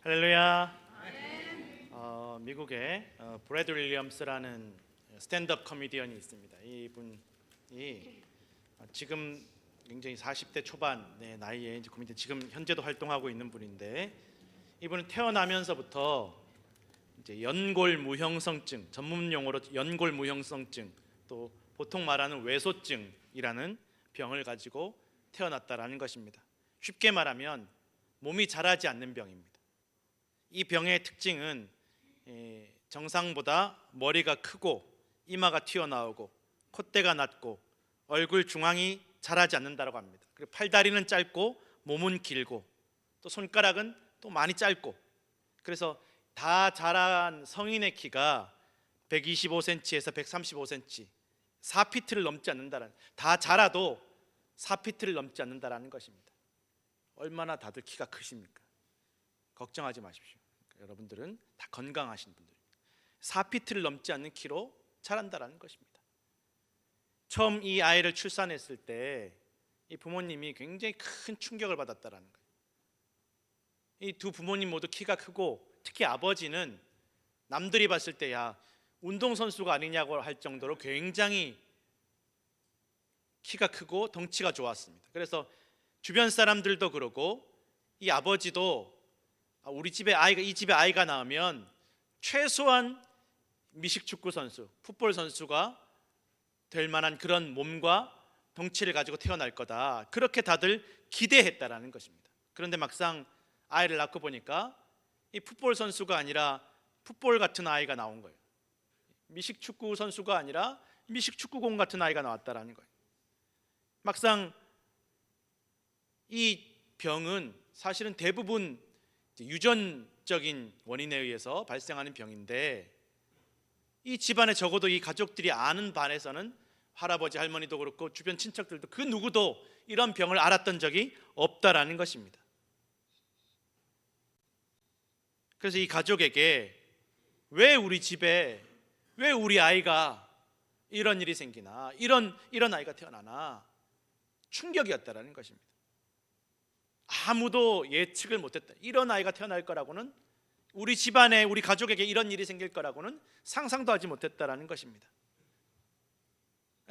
할렐루야. 미국에 브래드 윌리엄스라는 스탠드업 코미디언이 있습니다. 이분이 지금 굉장히 40대 초반의 나이에 이제 코미디언, 지금 현재도 활동하고 있는 분인데, 이분은 태어나면서부터 이제 연골무형성증, 전문 용어로 연골무형성증, 또 보통 말하는 외소증이라는 병을 가지고 태어났다라는 것입니다. 쉽게 말하면 몸이 자라지 않는 병입니다. 이 병의 특징은 정상보다 머리가 크고 이마가 튀어나오고 콧대가 낮고 얼굴 중앙이 자라지 않는다고 합니다. 그리고 팔다리는 짧고 몸은 길고 또 손가락은 또 많이 짧고, 그래서 다 자란 성인의 키가 125cm에서 135cm, 4피트를 넘지 않는다는, 다 자라도 4피트를 넘지 않는다라는 것입니다. 얼마나 다들 키가 크십니까? 걱정하지 마십시오. 여러분들은 다 건강하신 분들입니다. 4피트를 넘지 않는 키로 자란다라는 것입니다. 처음 이 아이를 출산했을 때 이 부모님이 굉장히 큰 충격을 받았다라는 거예요. 이 두 부모님 모두 키가 크고, 특히 아버지는 남들이 봤을 때 야, 운동선수가 아니냐고 할 정도로 굉장히 키가 크고 덩치가 좋았습니다. 그래서 주변 사람들도 그러고 이 아버지도 우리 집에 아이가, 이 집에 아이가 나오면 최소한 미식축구 선수, 풋볼 선수가 될 만한 그런 몸과 덩치를 가지고 태어날 거다, 그렇게 다들 기대했다라는 것입니다. 그런데 막상 아이를 낳고 보니까 이 풋볼 선수가 아니라 풋볼 같은 아이가 나온 거예요. 미식축구 선수가 아니라 미식축구공 같은 아이가 나왔다라는 거예요. 막상 이 병은 사실은 대부분 유전적인 원인에 의해서 발생하는 병인데, 이 집안에 적어도 이 가족들이 아는 반에서는 할아버지 할머니도 그렇고 주변 친척들도 그 누구도 이런 병을 알았던 적이 없다라는 것입니다. 그래서 이 가족에게 왜 우리 집에, 왜 우리 아이가 이런 일이 생기나, 이런 아이가 태어나나 충격이었다라는 것입니다. 아무도 예측을 못했다. 이런 아이가 태어날 거라고는, 우리 집안에, 우리 가족에게 이런 일이 생길 거라고는 상상도 하지 못했다라는 것입니다.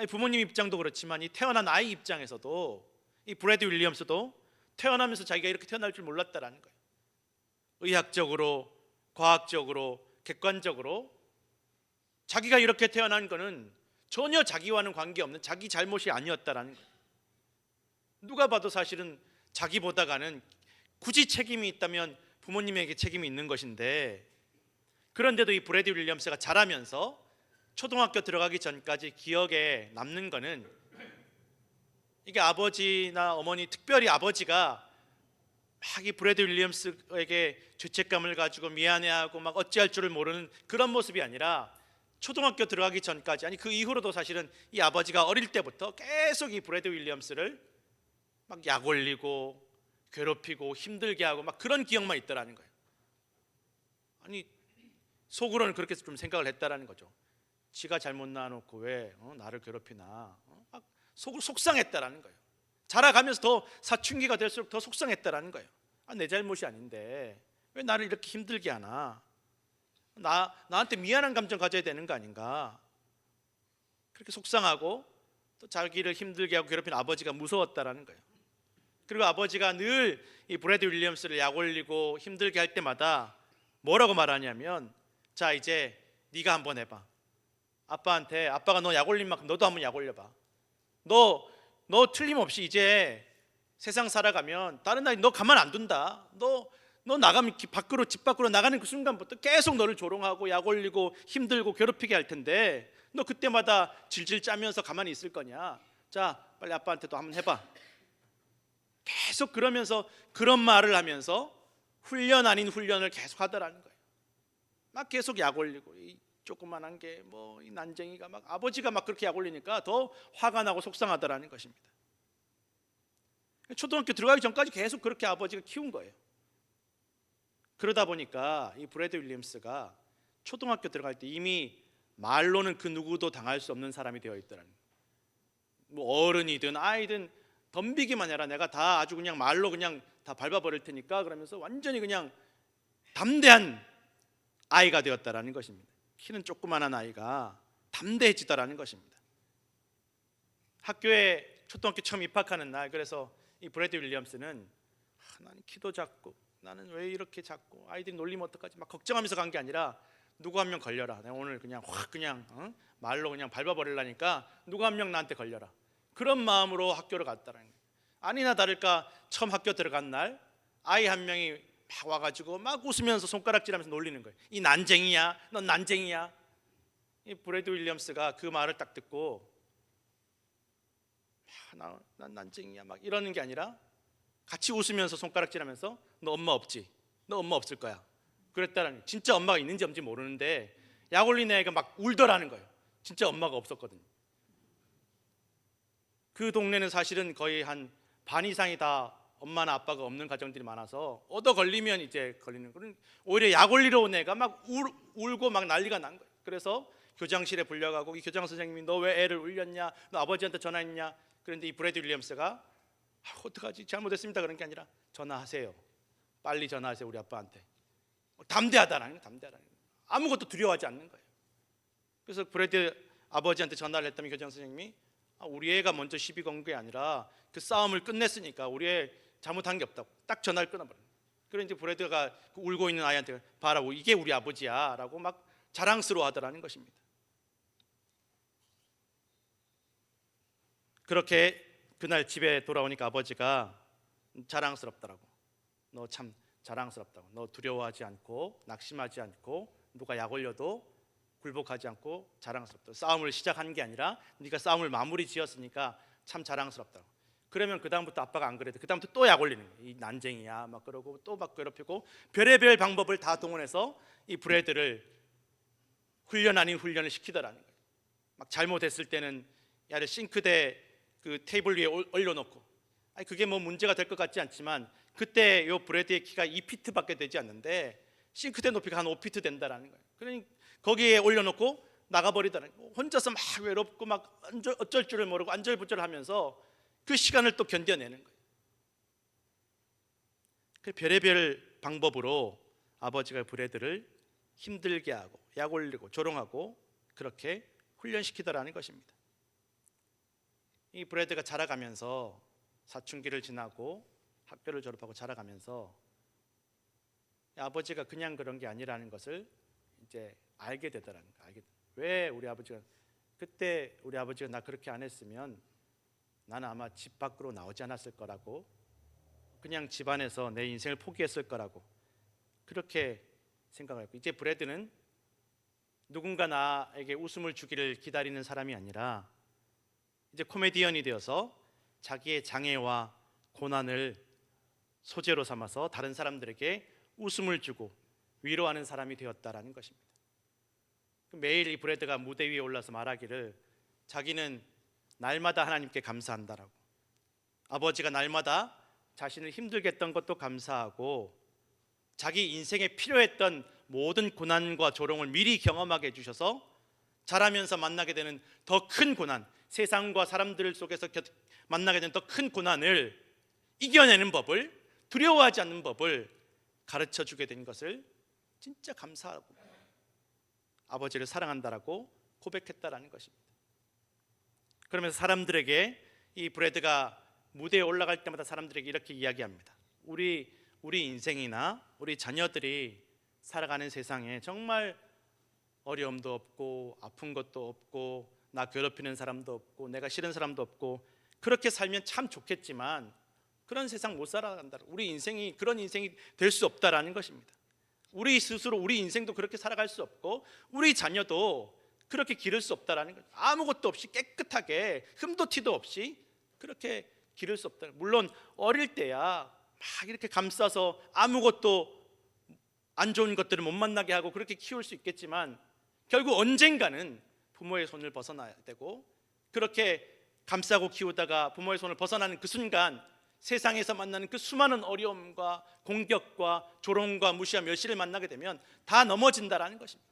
부모님 입장도 그렇지만 이 태어난 아이 입장에서도, 이 브래드 윌리엄스도 태어나면서 자기가 이렇게 태어날 줄 몰랐다라는 거예요. 의학적으로, 과학적으로, 객관적으로 자기가 이렇게 태어난 거는 전혀 자기와는 관계없는 자기 잘못이 아니었다라는 거예요. 누가 봐도 사실은 자기보다가는, 굳이 책임이 있다면 부모님에게 책임이 있는 것인데, 그런데도 이 브래드 윌리엄스가 자라면서 초등학교 들어가기 전까지 기억에 남는 거는, 이게 아버지나 어머니, 특별히 아버지가 막 이 브래드 윌리엄스에게 죄책감을 가지고 미안해하고 막 어찌할 줄을 모르는 그런 모습이 아니라, 초등학교 들어가기 전까지, 아니 그 이후로도 사실은 이 아버지가 어릴 때부터 계속 이 브래드 윌리엄스를 막 약 올리고 괴롭히고 힘들게 하고 막 그런 기억만 있더라는 거예요. 아니 속으로는 그렇게 좀 생각을 했다라는 거죠. 지가 잘못 낳아놓고 왜 나를 괴롭히나, 막 속으로 속상했다라는 거예요. 자라가면서 더 사춘기가 될수록 더 속상했다라는 거예요. 내 잘못이 아닌데 왜 나를 이렇게 힘들게 하나, 나한테 미안한 감정 가져야 되는 거 아닌가, 그렇게 속상하고 또 자기를 힘들게 하고 괴롭히는 아버지가 무서웠다라는 거예요. 그리고 아버지가 늘 이 브래드 윌리엄스를 약 올리고 힘들게 할 때마다 뭐라고 말하냐면, 자 이제 네가 한번 해봐. 아빠한테, 아빠가 너 약 올린 만큼 너도 한번 약 올려봐. 너 틀림없이 이제 세상 살아가면 다른 아이 너 가만 안 둔다. 너 나가면 밖으로, 집 밖으로 나가는 그 순간부터 계속 너를 조롱하고 약 올리고 힘들고 괴롭히게 할 텐데, 너 그때마다 질질 짜면서 가만히 있을 거냐. 자 빨리 아빠한테도 한번 해봐. 계속 그러면서, 그런 말을 하면서 훈련 아닌 훈련을 계속 하더라는 거예요. 막 계속 약 올리고, 이 조그만한 게 뭐 이 난쟁이가 막, 아버지가 막 그렇게 약 올리니까 더 화가 나고 속상하더라는 것입니다. 초등학교 들어가기 전까지 계속 그렇게 아버지가 키운 거예요. 그러다 보니까 이 브래드 윌리엄스가 초등학교 들어갈 때 이미 말로는 그 누구도 당할 수 없는 사람이 되어 있더라는 거예요. 뭐 어른이든 아이든 덤비기만 해라, 내가 다 아주 그냥 말로 그냥 다 밟아버릴 테니까, 그러면서 완전히 그냥 담대한 아이가 되었다라는 것입니다. 키는 조그만한 아이가 담대해지더라는 것입니다. 학교에 초등학교 처음 입학하는 날, 그래서 이 브래드 윌리엄스는 나는 키도 작고 나는 왜 이렇게 작고 아이들이 놀리면 어떡하지 막 걱정하면서 간 게 아니라 누구 한 명 걸려라. 내가 오늘 그냥 확 그냥 말로 그냥 밟아버리려니까 누구 한 명 나한테 걸려라. 그런 마음으로 학교를 갔다는 거예요. 아니나 다를까 처음 학교 들어간 날 아이 한 명이 막 와가지고 막 웃으면서 손가락질하면서 놀리는 거예요. 이 난쟁이야, 넌 난쟁이야. 이 브래드 윌리엄스가 그 말을 딱 듣고 난 난쟁이야 막 이러는 게 아니라 같이 웃으면서 손가락질하면서 너 엄마 없지? 너 엄마 없을 거야. 그랬다라는, 진짜 엄마가 있는지 없는지 모르는데 약 올린 애가 막 울더라는 거예요. 진짜 엄마가 없었거든요. 그 동네는 사실은 거의 한 반 이상이 다 엄마나 아빠가 없는 가정들이 많아서 얻어 걸리면 이제 걸리는 거는, 오히려 약 올리러 온 애가 막 울고 막 난리가 난 거예요. 그래서 교장실에 불려가고 이 교장 선생님이 너 왜 애를 울렸냐? 너 아버지한테 전화했냐? 그런데 이 브래드 윌리엄스가 어떡하지? 잘못했습니다 그런 게 아니라 전화하세요. 빨리 전화하세요 우리 아빠한테. 담대하다라는 거예요. 담대하다는 거예요. 아무것도 두려워하지 않는 거예요. 그래서 브래드 아버지한테 전화를 했더니 교장 선생님이 우리 애가 먼저 시비 건 게 아니라 그 싸움을 끝냈으니까 우리 애 잘못한 게 없다고 딱 전화를 끊어버려요. 그래서 이제 브래드가 울고 있는 아이한테 봐라 이게 우리 아버지야 라고 막 자랑스러워하더라는 것입니다. 그렇게 그날 집에 돌아오니까 아버지가 자랑스럽더라고. 너 참 자랑스럽다고. 너 두려워하지 않고 낙심하지 않고 누가 약 올려도 굴복하지 않고 자랑스럽다. 싸움을 시작한 게 아니라 네가 싸움을 마무리 지었으니까 참 자랑스럽다고. 그러면 그 다음부터 아빠가 안 그래도 그 다음부터 또 약 올리는 거예요. 이 난쟁이야 막 그러고 또 막 괴롭히고 별의별 방법을 다 동원해서 이 브래드를 훈련 아닌 훈련을 시키더라는 거예요. 막 잘못했을 때는 야를 싱크대 그 테이블 위에 올려놓고, 아니 그게 뭐 문제가 될 것 같지 않지만 그때 요 브래드의 키가 2피트밖에 되지 않는데 싱크대 높이가 한 5피트 된다라는 거예요. 그러니 거기에 올려놓고 나가버리더라는 거예요. 혼자서 막 외롭고 막 어쩔 줄을 모르고 안절부절하면서 그 시간을 또 견뎌내는 거예요. 그 별의별 방법으로 아버지가 브래드를 힘들게 하고 약 올리고 조롱하고 그렇게 훈련시키더라는 것입니다. 이 브래드가 자라가면서 사춘기를 지나고 학교를 졸업하고 자라가면서 아버지가 그냥 그런 게 아니라는 것을 이제 알게 되더라는 거예요. 왜 우리 아버지가 그때 우리 아버지가 나 그렇게 안 했으면 나는 아마 집 밖으로 나오지 않았을 거라고, 그냥 집안에서 내 인생을 포기했을 거라고 그렇게 생각하고, 이제 브래드는 누군가 나에게 웃음을 주기를 기다리는 사람이 아니라 이제 코미디언이 되어서 자기의 장애와 고난을 소재로 삼아서 다른 사람들에게 웃음을 주고 위로하는 사람이 되었다라는 것입니다. 매일 이 브래드가 무대 위에 올라서 말하기를 자기는 날마다 하나님께 감사한다라고, 아버지가 날마다 자신을 힘들게 했던 것도 감사하고 자기 인생에 필요했던 모든 고난과 조롱을 미리 경험하게 해주셔서 자라면서 만나게 되는 더 큰 고난, 세상과 사람들 속에서 만나게 되는 더 큰 고난을 이겨내는 법을, 두려워하지 않는 법을 가르쳐 주게 된 것을 진짜 감사하고 아버지를 사랑한다라고 고백했다라는 것입니다. 그러면서 사람들에게, 이 브래드가 무대에 올라갈 때마다 사람들에게 이렇게 이야기합니다. 우리 인생이나 우리 자녀들이 살아가는 세상에 정말 어려움도 없고 아픈 것도 없고 나 괴롭히는 사람도 없고 내가 싫은 사람도 없고 그렇게 살면 참 좋겠지만 그런 세상 못 살아간다. 우리 인생이 그런 인생이 될 수 없다라는 것입니다. 우리 스스로 우리 인생도 그렇게 살아갈 수 없고 우리 자녀도 그렇게 기를 수 없다라는 거죠. 아무것도 없이 깨끗하게 흠도 티도 없이 그렇게 기를 수 없다. 물론 어릴 때야 막 이렇게 감싸서 아무것도 안 좋은 것들을 못 만나게 하고 그렇게 키울 수 있겠지만 결국 언젠가는 부모의 손을 벗어나야 되고, 그렇게 감싸고 키우다가 부모의 손을 벗어나는 그 순간 세상에서 만나는 그 수많은 어려움과 공격과 조롱과 무시와 멸시를 만나게 되면 다 넘어진다라는 것입니다.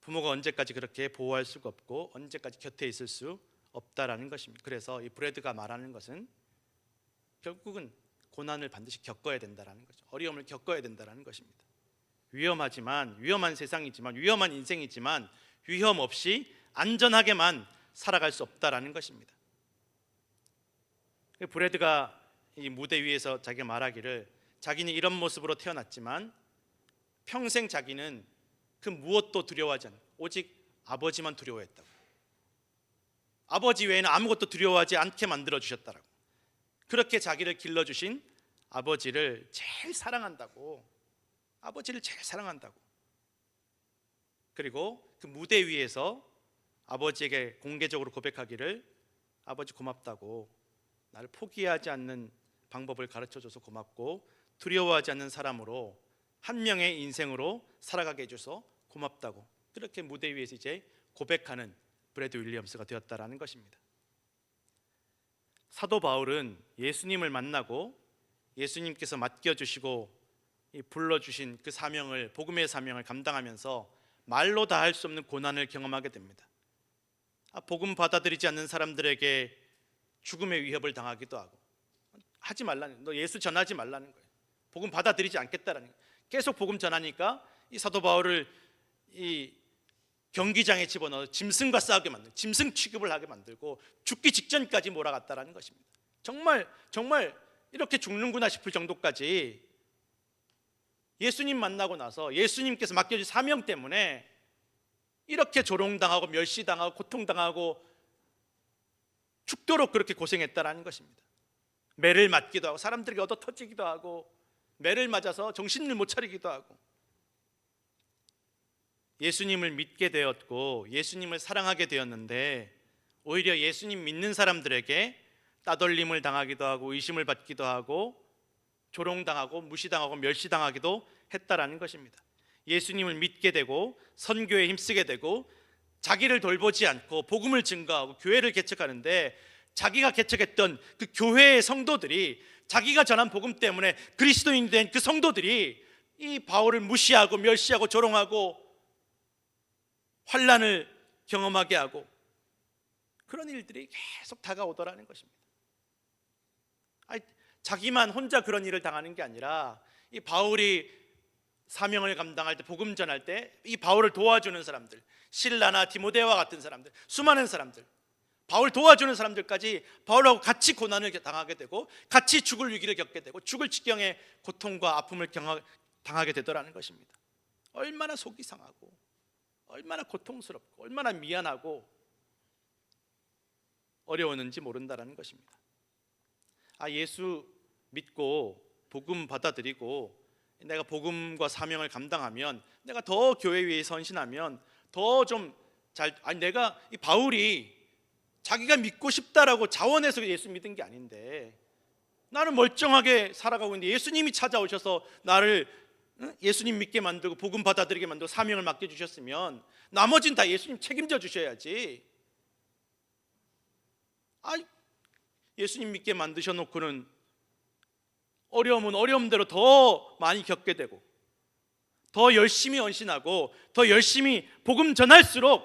부모가 언제까지 그렇게 보호할 수가 없고 언제까지 곁에 있을 수 없다라는 것입니다. 그래서 이 브래드가 말하는 것은 결국은 고난을 반드시 겪어야 된다라는 거죠. 어려움을 겪어야 된다라는 것입니다. 위험하지만, 위험한 세상이지만, 위험한 인생이지만 위험 없이 안전하게만 살아갈 수 없다라는 것입니다. 브래드가 이 무대 위에서 자기가 말하기를, 자기는 이런 모습으로 태어났지만 평생 자기는 그 무엇도 두려워하지 않고 오직 아버지만 두려워했다고. 아버지 외에는 아무것도 두려워하지 않게 만들어 주셨다라고. 그렇게 자기를 길러주신 아버지를 제일 사랑한다고. 아버지를 제일 사랑한다고. 그리고 그 무대 위에서 아버지에게 공개적으로 고백하기를, 아버지 고맙다고. 나를 포기하지 않는 방법을 가르쳐줘서 고맙고, 두려워하지 않는 사람으로, 한 명의 인생으로 살아가게 해줘서 고맙다고. 그렇게 무대 위에서 이제 고백하는 브래드 윌리엄스가 되었다라는 것입니다. 사도 바울은 예수님을 만나고 예수님께서 맡겨주시고 불러주신 그 사명을, 복음의 사명을 감당하면서 말로 다 할 수 없는 고난을 경험하게 됩니다. 복음 받아들이지 않는 사람들에게 죽음의 위협을 당하기도 하고, 하지 말라는, 너 예수 전하지 말라는 거예요. 복음 받아들이지 않겠다라는 거예요. 계속 복음 전하니까 이 사도 바울을 이 경기장에 집어넣어 짐승과 싸우게 만들고, 짐승 취급을 하게 만들고 죽기 직전까지 몰아갔다라는 것입니다. 정말 이렇게 죽는구나 싶을 정도까지 예수님 만나고 나서 예수님께서 맡겨주신 사명 때문에 이렇게 조롱당하고 멸시당하고 고통당하고 죽도록 그렇게 고생했다라는 것입니다. 매를 맞기도 하고, 사람들에게 얻어 터지기도 하고, 매를 맞아서 정신을 못 차리기도 하고. 예수님을 믿게 되었고 예수님을 사랑하게 되었는데, 오히려 예수님 믿는 사람들에게 따돌림을 당하기도 하고 의심을 받기도 하고 조롱당하고 무시당하고 멸시당하기도 했다라는 것입니다. 예수님을 믿게 되고 선교에 힘쓰게 되고 자기를 돌보지 않고 복음을 증거하고 교회를 개척하는데, 자기가 개척했던 그 교회의 성도들이, 자기가 전한 복음 때문에 그리스도인이 된 그 성도들이 이 바울을 무시하고 멸시하고 조롱하고 환난을 경험하게 하고, 그런 일들이 계속 다가오더라는 것입니다. 자기만 혼자 그런 일을 당하는 게 아니라 이 바울이 사명을 감당할 때, 복음 전할 때 이 바울을 도와주는 사람들, 실라나 디모데와 같은 사람들, 수많은 사람들, 바울 도와주는 사람들까지 바울하고 같이 고난을 당하게 되고 같이 죽을 위기를 겪게 되고 죽을 지경의 고통과 아픔을 당하게 되더라는 것입니다. 얼마나 속이 상하고 얼마나 고통스럽고 얼마나 미안하고 어려웠는지 모른다라는 것입니다. 예수 믿고 복음 받아들이고 내가 복음과 사명을 감당하면, 내가 더 교회 위에 선신하면 더 좀 잘, 내가 이 바울이 자기가 믿고 싶다라고 자원해서 예수 믿은 게 아닌데, 나는 멀쩡하게 살아가고 있는데 예수님이 찾아오셔서 나를 예수님 믿게 만들고 복음 받아들이게 만들고 사명을 맡겨주셨으면 나머지는 다 예수님 책임져 주셔야지. 예수님 믿게 만드셔놓고는 어려움은 어려움대로 더 많이 겪게 되고 더 열심히 헌신하고 더 열심히 복음 전할수록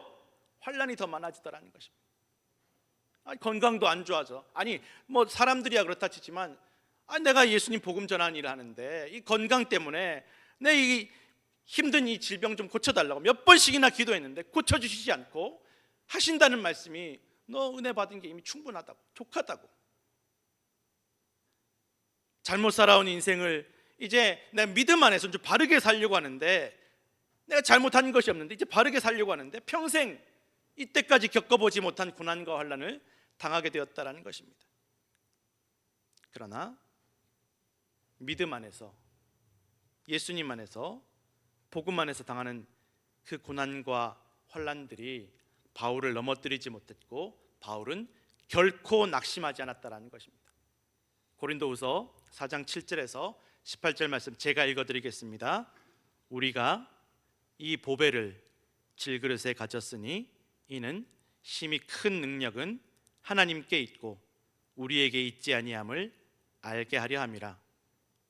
환난이 더 많아지더라는 것입니다. 건강도 안 좋아져. 뭐 사람들이야 그렇다 치지만 내가 예수님 복음 전하는 일을 하는데 이 건강 때문에 내 이 힘든 이 질병 좀 고쳐달라고 몇 번씩이나 기도했는데 고쳐주시지 않고 하신다는 말씀이, 너 은혜 받은 게 이미 충분하다고, 족하다고. 잘못 살아온 인생을 이제 내가 믿음 안에서 좀 바르게 살려고 하는데, 내가 잘못한 것이 없는데 이제 바르게 살려고 하는데 평생 이때까지 겪어보지 못한 고난과 환난을 당하게 되었다라는 것입니다. 그러나 믿음 안에서, 예수님 안에서, 복음 안에서 당하는 그 고난과 환난들이 바울을 넘어뜨리지 못했고 바울은 결코 낙심하지 않았다라는 것입니다. 고린도후서 4장 7절에서 18절 말씀 제가 읽어드리겠습니다. 우리가 이 보배를 질그릇에 가졌으니 이는 심히 큰 능력은 하나님께 있고 우리에게 있지 아니함을 알게 하려 함이라.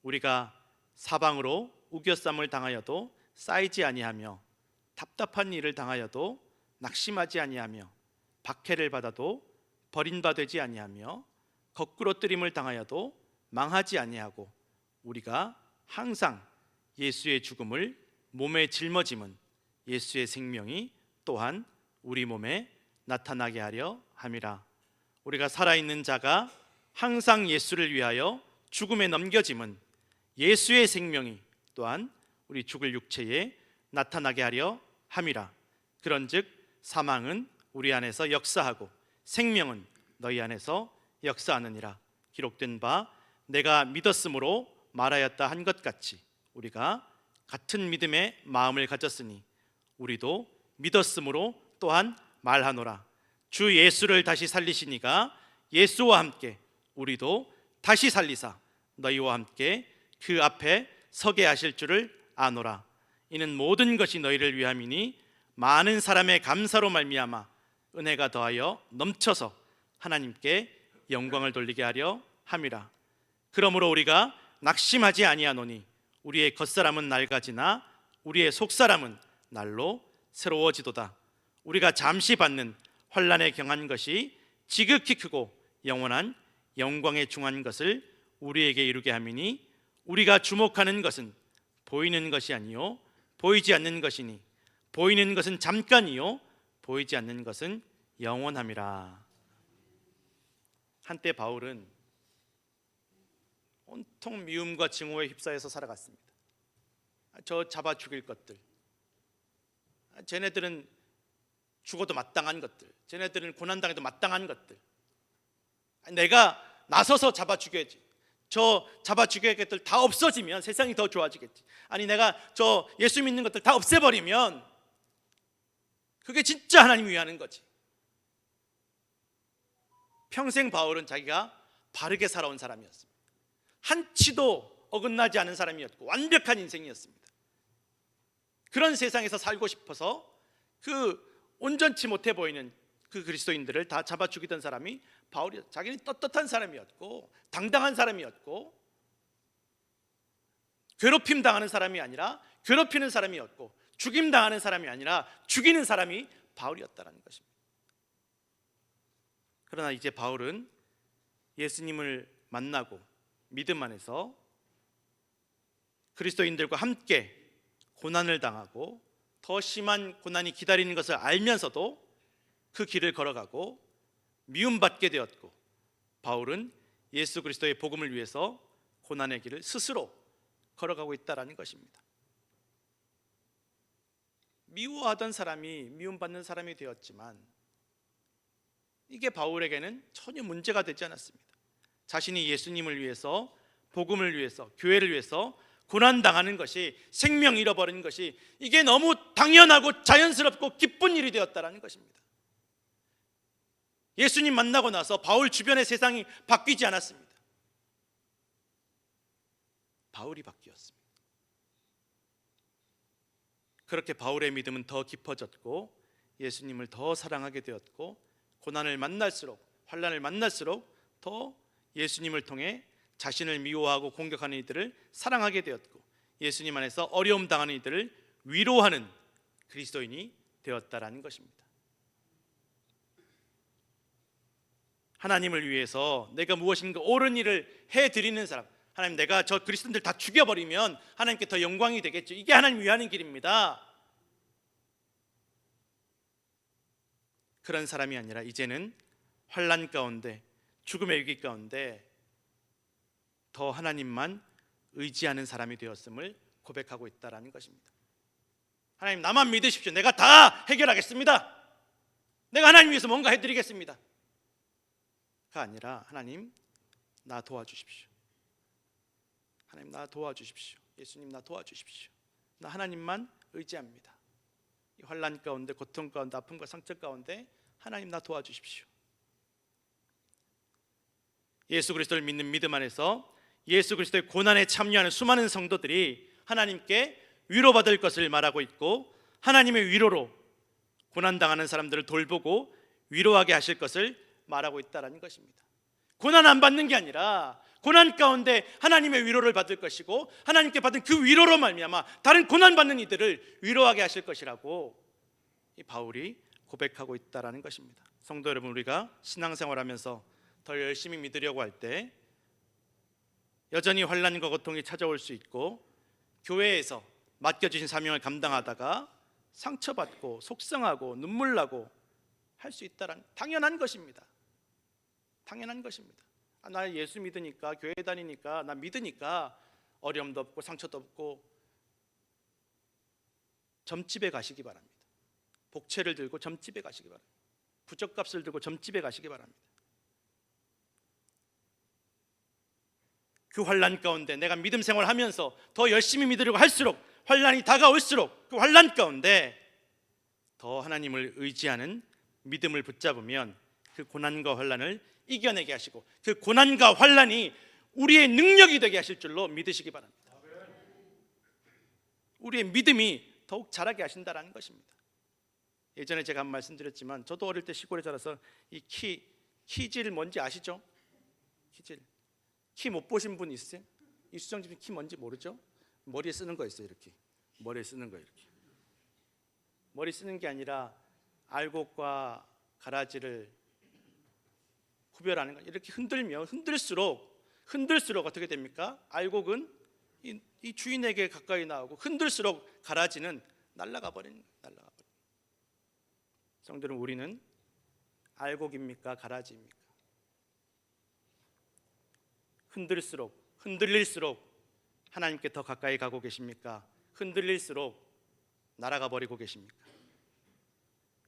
우리가 사방으로 우겨쌈을 당하여도 쌓이지 아니하며 답답한 일을 당하여도 낙심하지 아니하며 박해를 받아도 버림받지 아니하며 거꾸로 뜨림을 당하여도 망하지 아니하고 우리가 항상 예수의 죽음을 몸에 짊어짐은 예수의 생명이 또한 우리 몸에 나타나게 하려 함이라. 우리가 살아있는 자가 항상 예수를 위하여 죽음에 넘겨짐은 예수의 생명이 또한 우리 죽을 육체에 나타나게 하려 함이라. 그런즉 사망은 우리 안에서 역사하고 생명은 너희 안에서 역사하느니라. 기록된 바 내가 믿었으므로 말하였다 한 것 같이 우리가 같은 믿음의 마음을 가졌으니 우리도 믿었으므로 또한 말하노라. 주 예수를 다시 살리시니가 예수와 함께 우리도 다시 살리사 너희와 함께 그 앞에 서게 하실 줄을 아노라. 이는 모든 것이 너희를 위함이니 많은 사람의 감사로 말미암아 은혜가 더하여 넘쳐서 하나님께 영광을 돌리게 하려 함이라. 그러므로 우리가 낙심하지 아니하노니 우리의 겉사람은 낡아지나 우리의 속사람은 날로 새로워지도다. 우리가 잠시 받는 환난에 경한 것이 지극히 크고 영원한 영광에 중한 것을 우리에게 이루게 함이니 우리가 주목하는 것은 보이는 것이 아니요 보이지 않는 것이니 보이는 것은 잠깐이요 보이지 않는 것은 영원함이라. 한때 바울은 온통 미움과 증오에 휩싸여서 살아갔습니다. 저 잡아 죽일 것들, 쟤네들은 죽어도 마땅한 것들, 쟤네들은 고난당해도 마땅한 것들, 내가 나서서 잡아 죽여야지. 저 잡아 죽여야 할 것들 다 없어지면 세상이 더 좋아지겠지. 아니 내가 저 예수 믿는 것들 다 없애버리면 그게 진짜 하나님 위하는 거지. 평생 바울은 자기가 바르게 살아온 사람이었습니다. 한치도 어긋나지 않은 사람이었고 완벽한 인생이었습니다. 그런 세상에서 살고 싶어서 그 온전치 못해 보이는 그 그리스도인들을 다 잡아 죽이던 사람이 바울이었어요. 자기는 떳떳한 사람이었고 당당한 사람이었고 괴롭힘 당하는 사람이 아니라 괴롭히는 사람이었고 죽임 당하는 사람이 아니라 죽이는 사람이 바울이었다는 것입니다. 그러나 이제 바울은 예수님을 만나고 믿음 안에서 그리스도인들과 함께 고난을 당하고 더 심한 고난이 기다리는 것을 알면서도 그 길을 걸어가고 미움받게 되었고 바울은 예수 그리스도의 복음을 위해서 고난의 길을 스스로 걸어가고 있다는 것입니다. 미워하던 사람이 미움받는 사람이 되었지만 이게 바울에게는 전혀 문제가 되지 않았습니다. 자신이 예수님을 위해서 복음을 위해서 교회를 위해서 고난당하는 것이 생명 잃어버리는 것이 이게 너무 당연하고 자연스럽고 기쁜 일이 되었다는 것입니다. 예수님 만나고 나서 바울 주변의 세상이 바뀌지 않았습니다. 바울이 바뀌었습니다. 그렇게 바울의 믿음은 더 깊어졌고 예수님을 더 사랑하게 되었고 고난을 만날수록 환난을 만날수록 더 예수님을 통해 자신을 미워하고 공격하는 이들을 사랑하게 되었고 예수님 안에서 어려움 당하는 이들을 위로하는 그리스도인이 되었다라는 것입니다. 하나님을 위해서 내가 무엇인가 옳은 일을 해드리는 사람, 하나님 내가 저 그리스도인들 다 죽여버리면 하나님께 더 영광이 되겠죠. 이게 하나님 위하는 길입니다. 그런 사람이 아니라 이제는 환난 가운데 죽음의 위기 가운데 더 하나님만 의지하는 사람이 되었음을 고백하고 있다는 것입니다. 하나님 나만 믿으십시오. 내가 다 해결하겠습니다. 내가 하나님 위해서 뭔가 해드리겠습니다. 가 아니라 하나님 나 도와주십시오. 하나님 나 도와주십시오. 예수님 나 도와주십시오. 나 하나님만 의지합니다. 이 환난 가운데 고통 가운데 아픔과 상처 가운데 하나님 나 도와주십시오. 예수 그리스도를 믿는 믿음 안에서 예수 그리스도의 고난에 참여하는 수많은 성도들이 하나님께 위로받을 것을 말하고 있고 하나님의 위로로 고난당하는 사람들을 돌보고 위로하게 하실 것을 말하고 있다는 것입니다. 고난 안 받는 게 아니라 고난 가운데 하나님의 위로를 받을 것이고 하나님께 받은 그 위로로 말미암아 다른 고난 받는 이들을 위로하게 하실 것이라고 이 바울이 고백하고 있다라는 것입니다. 성도 여러분, 우리가 신앙생활하면서 더 열심히 믿으려고 할 때 여전히 환난과 고통이 찾아올 수 있고, 교회에서 맡겨주신 사명을 감당하다가 상처받고 속상하고 눈물 나고 할 수 있다는 당연한 것입니다. 당연한 것입니다. 나 예수 믿으니까, 교회 다니니까, 나 믿으니까 어려움도 없고 상처도 없고, 점집에 가시기 바랍니다. 복채를 들고 점집에 가시기 바랍니다. 부적값을 들고 점집에 가시기 바랍니다. 그 환난 가운데 내가 믿음 생활하면서 더 열심히 믿으려고 할수록, 환난이 다가올수록 그 환난 가운데 더 하나님을 의지하는 믿음을 붙잡으면 그 고난과 환난을 이겨내게 하시고, 그 고난과 환난이 우리의 능력이 되게 하실 줄로 믿으시기 바랍니다. 우리의 믿음이 더욱 자라게 하신다라는 것입니다. 예전에 제가 한번 말씀드렸지만, 저도 어릴 때 시골에 자라서 이 키질 뭔지 아시죠? 키질. 키 못 보신 분 있으세요? 이수정집이 키 뭔지 모르죠? 머리에 쓰는 거 있어요. 이렇게 머리에 쓰는 거, 이렇게 머리 쓰는 게 아니라 알곡과 가라지를 구별하는 거. 이렇게 흔들면 흔들수록 어떻게 됩니까? 알곡은 이 주인에게 가까이 나오고, 흔들수록 가라지는 날아가 버리는 거예요. 날아가 버리는. 성도는, 우리는 알곡입니까? 가라지입니까? 흔들릴수록 하나님께 더 가까이 가고 계십니까? 흔들릴수록 날아가 버리고 계십니까?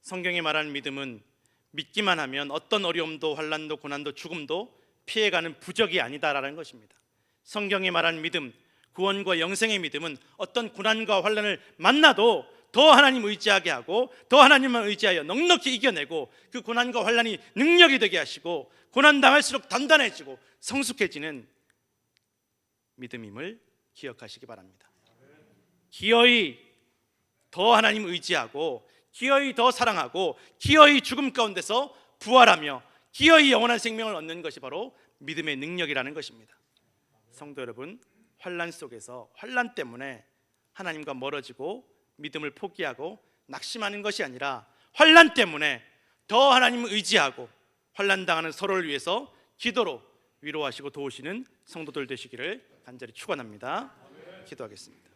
성경이 말하는 믿음은 믿기만 하면 어떤 어려움도 환난도 고난도 죽음도 피해가는 부적이 아니다라는 것입니다. 성경이 말하는 믿음, 구원과 영생의 믿음은 어떤 고난과 환난을 만나도 더 하나님 의지하게 하고, 더 하나님만 의지하여 넉넉히 이겨내고, 그 고난과 환난이 능력이 되게 하시고, 고난 당할수록 단단해지고 성숙해지는 믿음임을 기억하시기 바랍니다. 기어이 더 하나님 의지하고, 기어이 더 사랑하고, 기어이 죽음 가운데서 부활하며 기어이 영원한 생명을 얻는 것이 바로 믿음의 능력이라는 것입니다. 성도 여러분, 환난 속에서, 환난 때문에 하나님과 멀어지고 믿음을 포기하고 낙심하는 것이 아니라, 환난 때문에 더 하나님을 의지하고 환난 당하는 서로를 위해서 기도로 위로하시고 도우시는 성도들 되시기를 간절히 축원합니다. 기도하겠습니다.